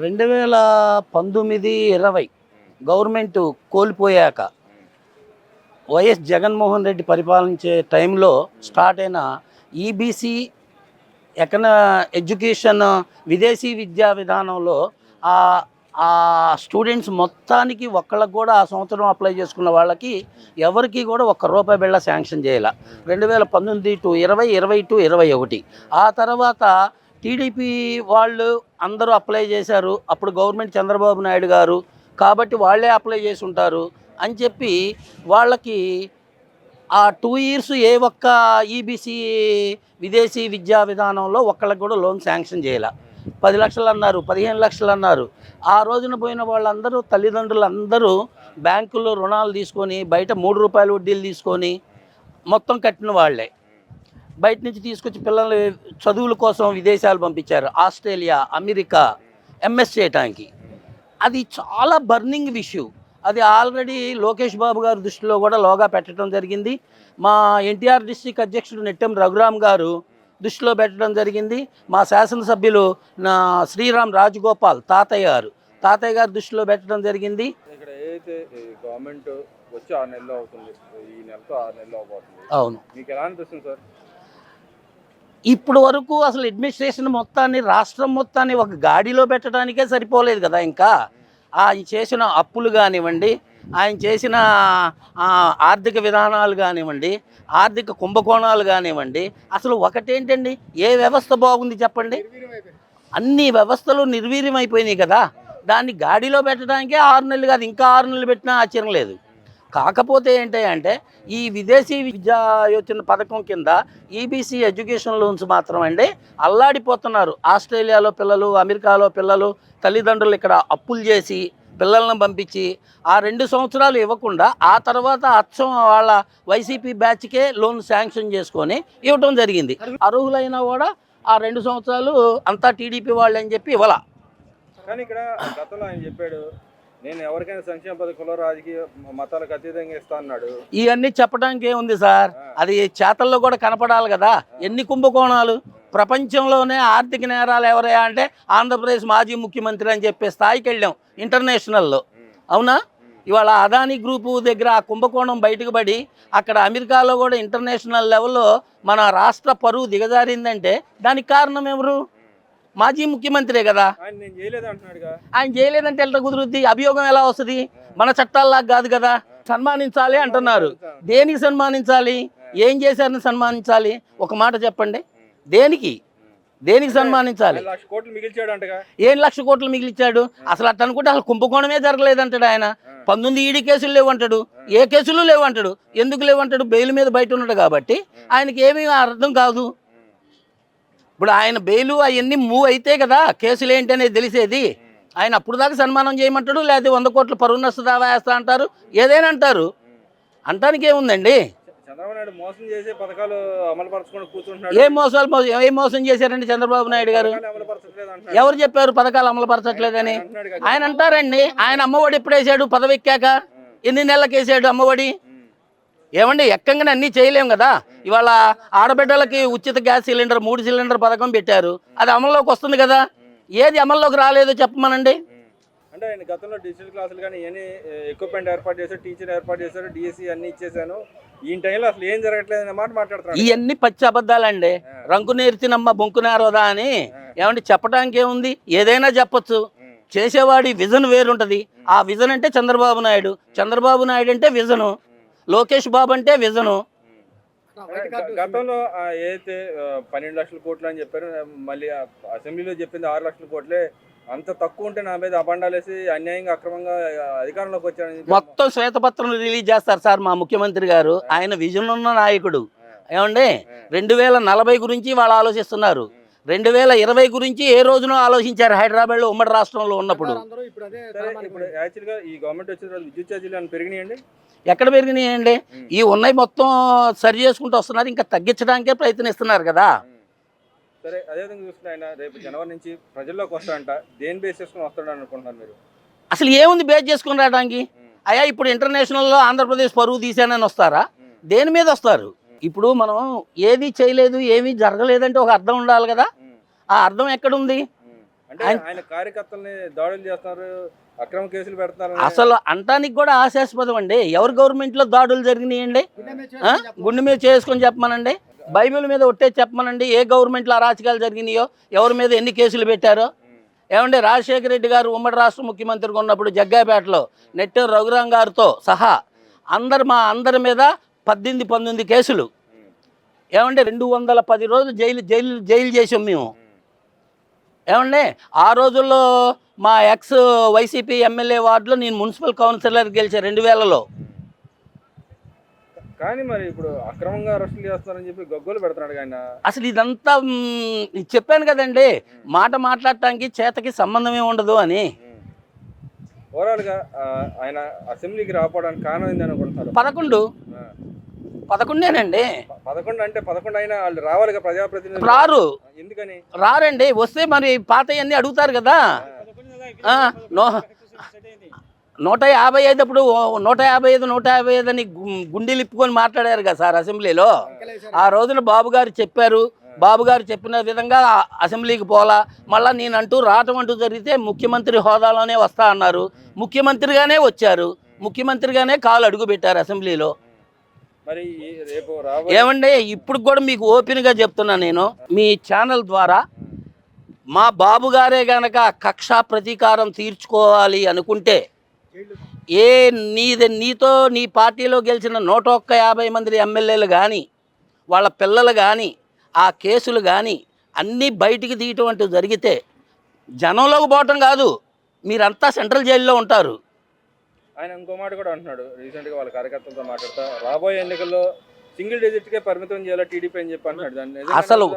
2019, 20 government కోల్పోయాక YS Jaganmohan Reddy పరిపాలించే టైంలో start అయిన ఈబీసీ ఎడ్యుకేషన్ విదేశీ విద్యా విధానంలో ఆ ఆ స్టూడెంట్స్ మొత్తానికి ఒక్కళ్ళకి కూడా ఆ సంవత్సరం అప్లై చేసుకున్న వాళ్ళకి ఎవరికి కూడా ₹1 బిళ్ళ శాంక్షన్ చేయాల. 2019 టు 20, 20 టు 21. ఆ తర్వాత టీడీపీ వాళ్ళు అందరూ అప్లై చేశారు. అప్పుడు గవర్నమెంట్ చంద్రబాబు నాయుడు గారు కాబట్టి వాళ్ళే అప్లై చేసి ఉంటారు అని చెప్పి వాళ్ళకి ఆ 2 ఇయర్స్ ఏ ఒక్క ఈబీసీ విదేశీ విద్యా విధానంలో ఒక్కళ్ళకి కూడా లోన్ శాంక్షన్ చేయాల. 10 లక్షలు అన్నారు, 15 లక్షలు అన్నారు. ఆ రోజున పోయిన వాళ్ళందరూ తల్లిదండ్రులు అందరూ బ్యాంకుల్లో రుణాలు తీసుకొని బయట ₹3 వడ్డీలు తీసుకొని మొత్తం కట్టిన వాళ్ళే. బయట నుంచి తీసుకొచ్చి పిల్లలు చదువుల కోసం విదేశాలు పంపించారు, ఆస్ట్రేలియా, అమెరికా ఎంఎస్ చేయటానికి. అది చాలా బర్నింగ్ ఇష్యూ. అది ఆల్రెడీ లోకేష్ బాబు గారి దృష్టిలో కూడా లోగా పెట్టడం జరిగింది. మా ఎన్టీఆర్ డిస్ట్రిక్ట్ అధ్యక్షుడు నెట్టెం రఘురామ్ గారు దృష్టిలో పెట్టడం జరిగింది. మా శాసనసభ్యులు శ్రీరామ్ రాజగోపాల్ తాతయ్య గారు దృష్టిలో పెట్టడం జరిగింది. ఇక్కడ ఏదైతే గవర్నమెంట్ వచ్చి 6 నెలలు అవుతుంది, ఈ నెలతో 6 నెలలు అవబోతుంది. అవును, మీకు ఎలా అనిపిస్తుంది సార్? ఇప్పుడు వరకు అసలు అడ్మినిస్ట్రేషన్ మొత్తాన్ని, రాష్ట్రం మొత్తాన్ని ఒక గాడిలో పెట్టడానికే సరిపోలేదు కదా. ఇంకా ఆయన చేసిన అప్పులు కానివ్వండి, ఆయన చేసిన ఆర్థిక విధానాలు కానివ్వండి, ఆర్థిక కుంభకోణాలు కానివ్వండి, అసలు ఒకటేంటండి, ఏ వ్యవస్థ బాగుంది చెప్పండి? అన్ని వ్యవస్థలు నిర్వీర్యం అయిపోయినాయి కదా. దాన్ని గాడిలో పెట్టడానికే 6 నెలలు కాదు, ఇంకా 6 నెలలు పెట్టినా ఆశ్చర్యం లేదు. కాకపోతే ఏంటంటే ఈ విదేశీ విద్యా యోచన పథకం కింద ఈబీసీ ఎడ్యుకేషన్ లోన్స్ మాత్రం అండి అల్లాడిపోతున్నారు. ఆస్ట్రేలియాలో పిల్లలు, అమెరికాలో పిల్లలు, తల్లిదండ్రులు ఇక్కడ అప్పులు చేసి పిల్లలను పంపించి ఆ 2 సంవత్సరాలు ఇవ్వకుండా ఆ తర్వాత అచ్చం వాళ్ళ వైసీపీ బ్యాచ్కే లోన్ శాంక్షన్ చేసుకొని ఇవ్వటం జరిగింది. అర్హులైనా కూడా ఆ 2 సంవత్సరాలు అంతా టీడీపీ వాళ్ళు అని చెప్పి ఇవ్వాల. కానీ ఇక్కడ గతంలో ఆయన చెప్పాడు, నేను ఎవరికైనా సంక్షేమ పథకంలో రాజకీయ మతాలకు అతీతంగా ఇస్తా అన్నాడు. ఇవన్నీ చెప్పడానికి ఏముంది సార్, అది చేతల్లో కూడా కనపడాలి కదా. ఎన్ని కుంభకోణాలు ప్రపంచంలోనే ఆర్థిక నేరాలు ఎవరయ్యా అంటే ఆంధ్రప్రదేశ్ మాజీ ముఖ్యమంత్రి అని చెప్పే స్థాయికి వెళ్ళాం ఇంటర్నేషనల్లో. అవునా? ఇవాళ అదానీ గ్రూపు దగ్గర ఆ కుంభకోణం బయటకు పడి అక్కడ అమెరికాలో కూడా ఇంటర్నేషనల్ లెవెల్లో మన రాష్ట్ర పరువు దిగజారిందంటే దానికి కారణం ఎవరు? మాజీ ముఖ్యమంత్రే కదా. ఆయన చేయలేదంటే ఎలా కుదురుద్ది? అభియోగం ఎలా వస్తుంది? మన చట్టాల్లాగా కాదు కదా. సన్మానించాలి అంటున్నారు. దేనికి సన్మానించాలి? ఏం చేశారని సన్మానించాలి? ఒక మాట చెప్పండి. దేనికి సన్మానించాలి? ఏం 1,00,000 కోట్లు మిగిలిచ్చాడు? అసలు అట్ట అనుకుంటే అసలు కుంభకోణమే జరగలేదంటాడు ఆయన. 19 ఈడీ కేసులు లేవంటాడు, ఏ కేసులు లేవంటాడు. ఎందుకు లేవంటాడు? బెయిల్ మీద బయట ఉన్నాడు కాబట్టి ఆయనకి ఏమీ అర్థం కాదు. ఇప్పుడు ఆయన బెయిలు అవన్నీ మూవ్ అయితే కదా కేసులు ఏంటి అనేది తెలిసేది. ఆయన అప్పుడు దాకా సన్మానం చేయమంటాడు, లేకపోతే 100 కోట్ల పరువు నష్ట దావా వేస్తా అంటారు, ఏదైనా అంటారు. అంటానికి ఏముందండి? ఏం మోసం చేశారండి చంద్రబాబు నాయుడు గారు? ఎవరు చెప్పారు పథకాలు అమలు పరచట్లేదని? ఆయన అంటారండి. ఆయన అమ్మఒడి ఎప్పుడు వేసాడు? పదవి ఎక్కాక ఎన్ని నెలలకు వేసాడు అమ్మఒడి? ఏమండి, ఎక్కంగానే అన్నీ చేయలేం కదా. ఇవాళ ఆడబిడ్డలకి ఉచిత గ్యాస్ సిలిండర్ 3 సిలిండర్ పథకం పెట్టారు, అది అమల్లోకి వస్తుంది కదా. ఏది అమల్లోకి రాలేదో చెప్పమనండి. అంటే ఆయన గతంలో డిజిటల్ క్లాసులు కానీ ఇవన్నీ ఎక్విప్మెంట్ ఏర్పాటు చేశారు, టీచర్ ఏర్పాటు చేశారు, డిఎస్సి అన్ని ఇచ్చేసాను, ఈ టైంలో అసలు ఏం జరగట్లేదు అనే మాట మాట్లాడుతున్నారు. ఇవన్నీ పచ్చి అబద్ధాలండి. రంకు నేర్చినమ్మ బొంకు నేరదా అని ఏమంటే చెప్పడానికి ఏముంది? ఏదైనా చెప్పొచ్చు. చేసేవాడి విజన్ వేరుంటుంది. ఆ విజన్ అంటే చంద్రబాబు నాయుడు అంటే విజను, లోకేష్ బాబు అంటే విజను. గతంలో ఏదైతే 12 లక్షల కోట్లు అని చెప్పారు, మళ్ళీ అసెంబ్లీలో చెప్పింది 6 లక్షల కోట్లే. అంత తక్కువ ఉంటే నా మీద అబండాలేసి అన్యాయంగా అక్రమంగా అధికారంలోకి వచ్చారని మొత్తం శ్వేతపత్రం రిలీజ్ చేస్తారు సార్ మా ముఖ్యమంత్రి గారు. ఆయన విజన్ ఉన్న నాయకుడు. ఏమండి, 2040 గురించి వాళ్ళు ఆలోచిస్తున్నారు. 2020 గురించి ఏ రోజునో ఆలోచించారు హైదరాబాద్లో ఉమ్మడి రాష్ట్రంలో ఉన్నప్పుడు. ఇప్పుడు యాక్చువల్గా ఈ గవర్నమెంట్ వచ్చిన తర్వాత విద్యుత్ ఛార్జీలు పెరిగినాయండి? ఎక్కడ పెరిగినాయండి? ఈ ఉన్నాయి మొత్తం సరి చేసుకుంటూ వస్తున్నారు, ఇంకా తగ్గించడానికే ప్రయత్నిస్తున్నారు కదా. సరే, అదేవిధంగా చూస్తే ఆయన రేపు జనవరి నుంచి ప్రజల్లోకి వస్తాడంట. దేని బేస్ చేసుకుని వస్తాడని అనుకుంటున్నారు మీరు? అసలు ఏముంది బేస్ చేసుకుని రావడానికి? అయ్యా ఇప్పుడు ఇంటర్నేషనల్లో ఆంధ్రప్రదేశ్ పరువు తీసానని వస్తారా? దేని మీద వస్తారు? ఇప్పుడు మనం ఏది చేయలేదు, ఏమీ జరగలేదంటే ఒక అర్థం ఉండాలి కదా. ఆ అర్థం ఎక్కడుంది? అంటే ఆయన కార్యకర్తల్ని దాడులు చేస్తున్నారు, అక్రమ కేసులు పెడుతున్నారు. అసలు అంటానికి కూడా హాస్యాస్పదం అండి. ఎవరి గవర్నమెంట్లో దాడులు జరిగినాయండి? గుండె మీద చేసుకొని చెప్పమనండి. బైబిల్ మీద ఒట్టేసి చెప్పమనండి. ఏ గవర్నమెంట్లో అరాచకాలు జరిగినాయో, ఎవరి మీద ఎన్ని కేసులు పెట్టారో. ఏమంటే రాజశేఖర రెడ్డి గారు ఉమ్మడి రాష్ట్ర ముఖ్యమంత్రిగా ఉన్నప్పుడు జగ్గాపేటలో నెట్టెం రఘురాం గారితో సహా మా అందరి మీద 19 కేసులు. ఏమంటే 210 రోజులు జైలు చేసాం మేము. ఏమండి ఆ రోజుల్లో మా ఎక్స్ వైసీపీ ఎమ్మెల్యే వార్డులో నేను మున్సిపల్ కౌన్సిలర్ గెలిచాను 2000లో. కానీ మరి ఇప్పుడు అక్రమంగా అరెస్టులు చేస్తున్నారని చెప్పి గగ్గోలు పెడుతున్నాడు ఆయన. అసలు ఇదంతా చెప్పాను కదండి, మాట మాట్లాడటానికి చేతకి సంబంధమే ఉండదు అని. ఓవరాల్గా ఆయన అసెంబ్లీకి రాకపోవడానికి కారణం ఏంది అనుకుంటున్నారు? 11 అంటే 11 అయినా వాళ్ళు రావాలి కదా ప్రజాప్రతినిధులు. రారు. ఎందుకని రారండి. వస్తే మరి పాతయన్నీ అడుగుతారు కదా. 155 అప్పుడు 155 అని గుండెలు ఇప్పుకొని మాట్లాడారు కదా సార్ అసెంబ్లీలో. ఆ రోజున బాబు గారు చెప్పారు. బాబు గారు చెప్పిన విధంగా అసెంబ్లీకి పోలా. మళ్ళీ నేనంటూ రావటం అంటూ జరిగితే ముఖ్యమంత్రి హోదాలోనే వస్తా అన్నారు. ముఖ్యమంత్రిగానే వచ్చారు. ముఖ్యమంత్రిగానే కాలు అడుగు పెట్టారు అసెంబ్లీలో. మరి రేపు ఏమండి ఇప్పుడు కూడా మీకు ఓపెన్గా చెప్తున్నా, నేను మీ ఛానల్ ద్వారా మా బాబు గారే గనక కక్ష ప్రతీకారం తీర్చుకోవాలి అనుకుంటే నీతో నీ పార్టీలో గెలిచిన 150 మంది ఎమ్మెల్యేలు కానీ వాళ్ళ పిల్లలు కానీ ఆ కేసులు కానీ అన్నీ బయటికి తీయటం అంటూ జరిగితే జనంలోకి పోవటం కాదు, మీరంతా సెంట్రల్ జైల్లో ఉంటారు. ఆయన ఇంకో మాట కూడా అంటున్నాడు, రీసెంట్గా వాళ్ళ కార్యకర్తలతో మాట్లాడుతా రాబోయే ఎన్నికల్లో సింగిల్ డిజిట్కే పరిమితం చేయాలి టీడీపీ అని చెప్పి అంటున్నాడు. దాన్ని అసలు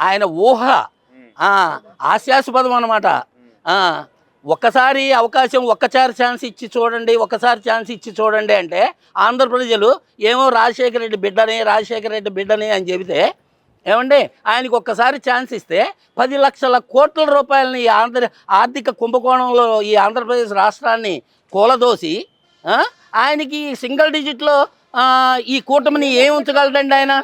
ఆయన ఊహ హాస్యాస్పదం అన్నమాట. ఒక్కసారి అవకాశం, ఒక్కసారి ఛాన్స్ ఇచ్చి చూడండి అంటే ఆంధ్ర ప్రజలు ఏమో రాజశేఖర రెడ్డి బిడ్డని అని చెబితే, ఏమండి ఆయనకి ఒక్కసారి ఛాన్స్ ఇస్తే 10 లక్షల కోట్ల రూపాయలని ఈ ఆర్థిక కుంభకోణంలో ఈ ఆంధ్రప్రదేశ్ రాష్ట్రాన్ని కూలదోసి ఆయనకి సింగిల్ డిజిట్లో ఈ కూటమిని ఏమి ఉంచగలడండి? ఆయన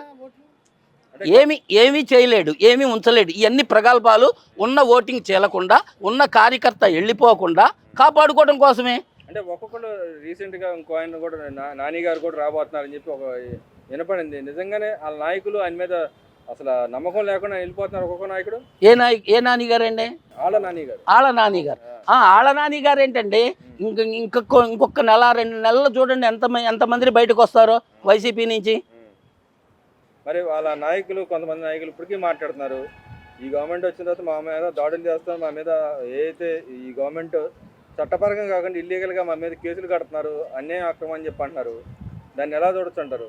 ఏమీ చేయలేడు, ఏమీ ఉంచలేడు. ఇవన్నీ ప్రగల్భాలు. ఉన్న ఓటింగ్ చేయకుండా, ఉన్న కార్యకర్త వెళ్ళిపోకుండా కాపాడుకోవడం కోసమే. అంటే ఒక్కొక్కరు రీసెంట్గా ఇంకో ఆయన కూడా నాని గారు కూడా రాబోతున్నారని చెప్పి ఒక వినపడింది. నిజంగానే వాళ్ళ నాయకులు ఆయన మీద అసలు నమ్మకం లేకుండా వెళ్ళిపోతున్నారు ఒక్కొక్క నాయకుడు. ఏ నాని గారు అండి? ఆళ్ళ నాని గారు. ఆళ్ళ నాని గారు ఏంటండి, ఇంకొక నెల 2 నెలలు చూడండి ఎంతమంది బయటకు వస్తారో వైసీపీ నుంచి. మరి వాళ్ళ నాయకులు, కొంతమంది నాయకులు ఇప్పటికీ మాట్లాడుతున్నారు, ఈ గవర్నమెంట్ వచ్చిన తర్వాత మా మీద దాడులు చేస్తున్నారు, మా మీద ఏదైతే ఈ గవర్నమెంట్ చట్టపరంగా కాకుండా ఇల్లీగల్గా మా మీద కేసులు కడుతున్నారు, అన్యాయం అక్రమం అని చెప్పి అంటున్నారు. దాన్ని ఎలా చూడొచ్చు అంటారు?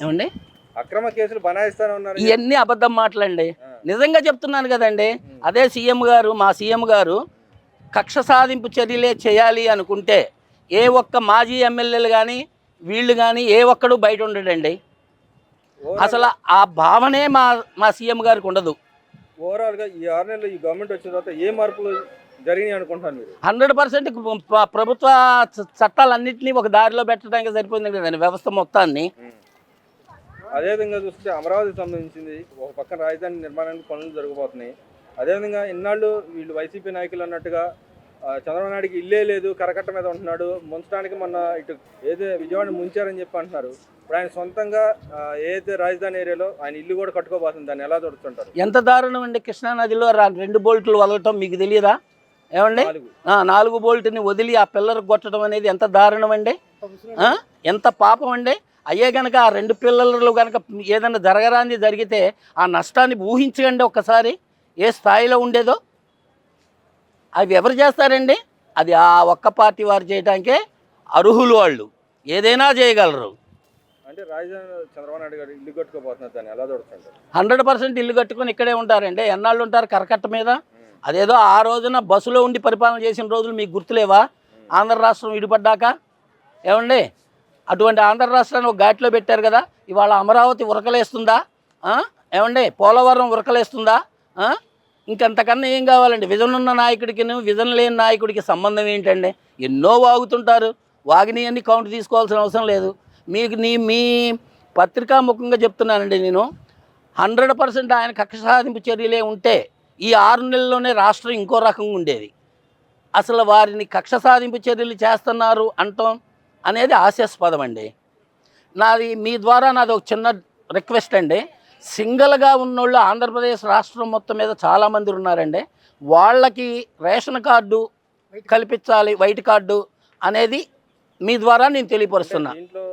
ఏమండి అక్రమ కేసులు బనాయిస్తానే ఉన్నారు. ఇవన్నీ అబద్ధం మాటలండి. నిజంగా చెప్తున్నాను కదండి. అదే మా సీఎం గారు కక్ష సాధింపు చర్యలే చేయాలి అనుకుంటే ఏ ఒక్క మాజీ ఎమ్మెల్యేలు కానీ వీళ్ళు కానీ ఏ ఒక్కడు బయట ఉండడండి. అసలు ఆ భావనే మా సీఎం గారికి ఉండదు. ఓవరాల్గా ఈ 6 నెలలు ఈ గవర్నమెంట్ వచ్చిన తర్వాత ఏ మార్పులు జరిగినాయి అనుకుంటున్నాను మీరు? 100% ప్రభుత్వ చట్టాలన్నింటినీ ఒక దారిలో పెట్టడానికి సరిపోయింది కదండి వ్యవస్థ మొత్తాన్ని. అదేవిధంగా చూస్తే అమరావతికి సంబంధించింది ఒక పక్కన రాజధాని నిర్మాణానికి పనులు జరగబోతున్నాయి. అదేవిధంగా ఇన్నాళ్ళు వీళ్ళు వైసీపీ నాయకులు అన్నట్టుగా చంద్రబాబు నాయుడికి ఇల్లే లేదు, కరకట్ట మీద ఉంటున్నాడు, ముంచడానికి మొన్న ఇటు ఏదో విజయవాడ ముంచారని చెప్పి అంటున్నారు. ఇప్పుడు ఆయన సొంతంగా ఏదైతే రాజధాని ఏరియాలో ఆయన ఇల్లు కూడా కట్టుకోబోతుంది, దాన్ని ఎలా చూడుతుంటారు? ఎంత దారుణం అండి. కృష్ణానదిలో 2 బోల్ట్లు వదలటం మీకు తెలియదా? ఏమండి 4 బోల్ట్ని వదిలి ఆ పిల్లలకు కొట్టడం అనేది ఎంత దారుణం అండి, ఎంత పాపం అండి. అయ్యే కనుక ఆ 2 పిల్లలు కనుక ఏదైనా జరగరాంది జరిగితే ఆ నష్టాన్ని ఊహించకండి ఒక్కసారి ఏ స్థాయిలో ఉండేదో. అవి ఎవరు చేస్తారండి? అది ఆ ఒక్క పార్టీ వారు చేయడానికే అర్హులు. వాళ్ళు ఏదైనా చేయగలరు. అంటే రాజధాని చంద్రబాబు నాయుడు గారు ఇల్లు కట్టుకోబోతున్నారు, దాన్ని ఎలా చూడుతుంటారు? 100% ఇల్లు కట్టుకొని ఇక్కడే ఉంటారండి. ఎన్నాళ్ళు ఉంటారు కరకట్ట మీద? అదేదో ఆ రోజున బస్సులో ఉండి పరిపాలన చేసిన రోజులు మీకు గుర్తులేవా? ఆంధ్ర రాష్ట్రం విడిపడ్డాక ఏమండి అటువంటి ఆంధ్ర రాష్ట్రాన్ని ఒక ఘాట్లో పెట్టారు కదా. ఇవాళ అమరావతి ఉరకలేస్తుందా? ఏమండి పోలవరం ఉరకలేస్తుందా? ఇంకంతకన్నా ఏం కావాలండి? విజన్ ఉన్న నాయకుడికి విజన్ లేని నాయకుడికి సంబంధం ఏంటండి? ఎన్నో వాగుతుంటారు, వాగినవన్నీ కౌంట్ తీసుకోవాల్సిన అవసరం లేదు. మీ పత్రికాముఖంగా చెప్తున్నానండి నేను, 100% ఆయన కక్ష సాధింపు చర్యలే ఉంటే ఈ 6 నెలల్లోనే రాష్ట్రం ఇంకో రకంగా ఉండేది. అసలు వారిని కక్ష సాధింపు చర్యలు చేస్తున్నారు అంటాం అనేది హాస్యాస్పదం అండి. మీ ద్వారా నాది ఒక చిన్న రిక్వెస్ట్ అండి. సింగిల్గా ఉన్నోళ్ళు ఆంధ్రప్రదేశ్ రాష్ట్రం మొత్తం మీద చాలామంది ఉన్నారండి. వాళ్ళకి రేషన్ కార్డు కల్పించాలి, వైట్ కార్డు అనేది మీ ద్వారా నేను తెలియపరుస్తున్నా. దీంట్లో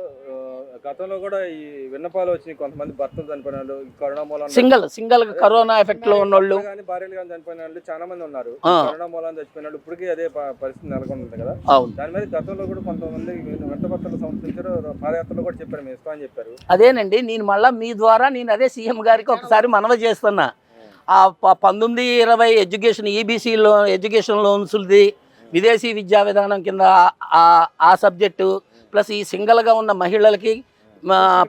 గతంలో కూడా ఈ విన్నపాలు వచ్చినాయి, కొంతమంది భర్తలు చనిపోయిన వాళ్ళు, కరోనా మూలం సింగిల్ కరోనా ఎఫెక్ట్ లో ఉన్నోళ్ళు కానీ భార్యలు కానీ చనిపోయిన వాళ్ళు చాలా మంది ఉన్నారు. కరోనా మూలం చచ్చిపోయిన వాళ్ళు ఇప్పటికీ అదే పరిస్థితి నెలకొంది కదా. దాని మీద గతంలో కూడా కొంతమంది వెంటపత్రాలు సమర్పించారు, పాదయాత్రలో కూడా చెప్పారు మేము ఇస్తామని చెప్పారు. అదేనండి, నేను మళ్ళీ మీ ద్వారా నేను అదే సీఎం గారికి ఒకసారి మనవి చేస్తున్నా. ఆ 19-20 ఎడ్యుకేషన్ ఈబీసీలో ఎడ్యుకేషన్ లోన్స్ది విదేశీ విద్యా విధానం కింద ఆ సబ్జెక్టు ప్లస్ ఈ సింగిల్గా ఉన్న మహిళలకి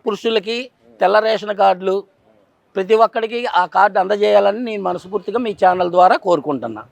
పురుషులకి తెల్ల రేషన్ కార్డులు ప్రతి ఒక్కడికి ఆ కార్డు అందజేయాలని నేను మనస్ఫూర్తిగా మీ ఛానల్ ద్వారా కోరుకుంటున్నా.